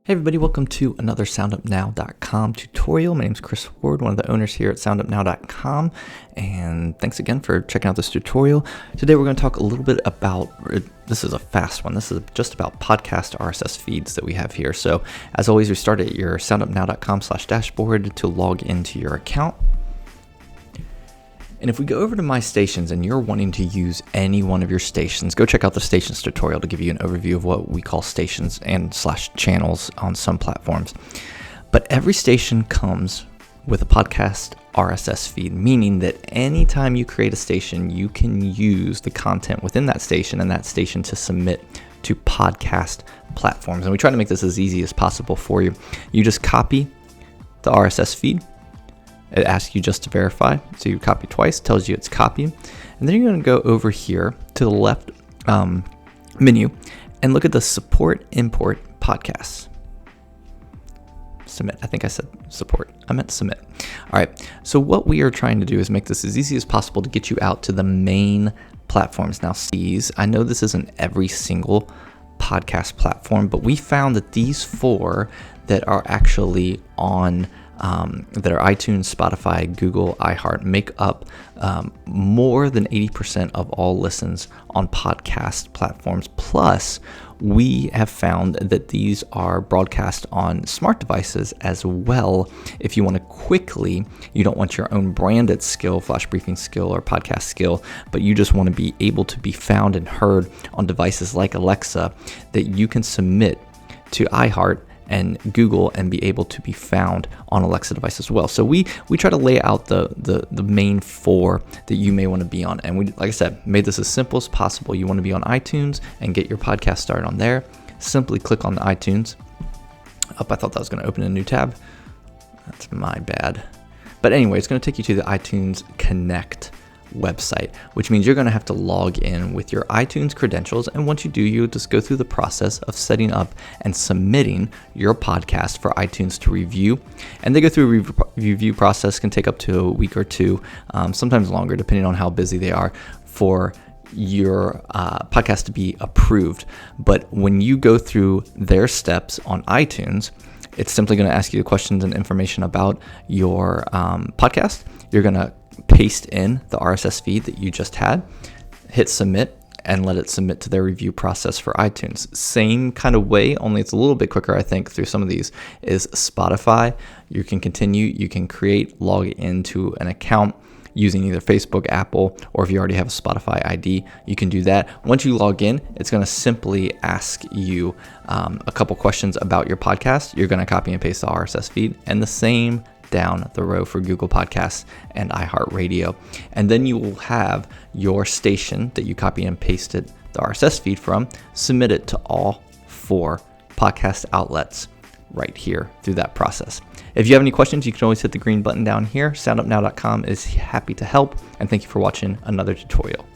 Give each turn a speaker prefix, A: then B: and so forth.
A: Hey everybody, welcome to another SoundUpNow.com tutorial. My name is Chris Ward, one of the owners here at SoundUpNow.com, and thanks again for checking out this tutorial. Today we're going to talk a little bit about, this is a fast one, this is just about podcast RSS feeds that we have here. So as always, we start at your SoundUpNow.com/dashboard to log into your account. And if we go over to My Stations and you're wanting to use any one of your stations, go check out the stations tutorial to give you an overview of what we call stations and /channels on some platforms. But every station comes with a podcast RSS feed, meaning that anytime you create a station, you can use the content within that station and that station to submit to podcast platforms. And we try to make this as easy as possible for you. You just copy the RSS feed. It asks you just to verify, so you copy twice, tells you it's copied, and then you're going to go over here to the left menu and look at the Support Import Podcasts. Submit. I think I said support. I meant submit. All right. So what we are trying to do is make this as easy as possible to get you out to the main platforms. Now, I know this isn't every single podcast platform, but we found that these four that are actually on that are iTunes, Spotify, Google, iHeart, make up more than 80% of all listens on podcast platforms. Plus, we have found that these are broadcast on smart devices as well. If you want to quickly, you don't want your own branded skill, flash briefing skill or podcast skill, but you just want to be able to be found and heard on devices like Alexa, that you can submit to iHeart and Google and be able to be found on Alexa device as well. So we try to lay out the main four that you may want to be on. And we, like I said, made this as simple as possible. You want to be on iTunes and get your podcast started on there. Simply click on the iTunes. I thought that was going to open a new tab. That's my bad. But anyway, it's going to take you to the iTunes Connect website, which means you're going to have to log in with your iTunes credentials. And once you do, you just go through the process of setting up and submitting your podcast for iTunes to review. And they go through a review process, can take up to a week or two, sometimes longer, depending on how busy they are, for your podcast to be approved. But when you go through their steps on iTunes, it's simply going to ask you the questions and information about your podcast. You're going to paste in the RSS feed that you just had, hit submit, and let it submit to their review process for iTunes. Same kind of way, only it's a little bit quicker, I think, through some of these, is Spotify. You can continue, you can log into an account using either Facebook, Apple, or if you already have a Spotify ID, you can do that. Once you log in, it's going to simply ask you a couple questions about your podcast. You're going to copy and paste the RSS feed, and the same down the row for Google Podcasts and iHeartRadio. And then you will have your station that you copy and pasted the RSS feed from submitted to all four podcast outlets right here through that process. If you have any questions, you can always hit the green button down here. SoundUpNow.com is happy to help, and thank you for watching another tutorial.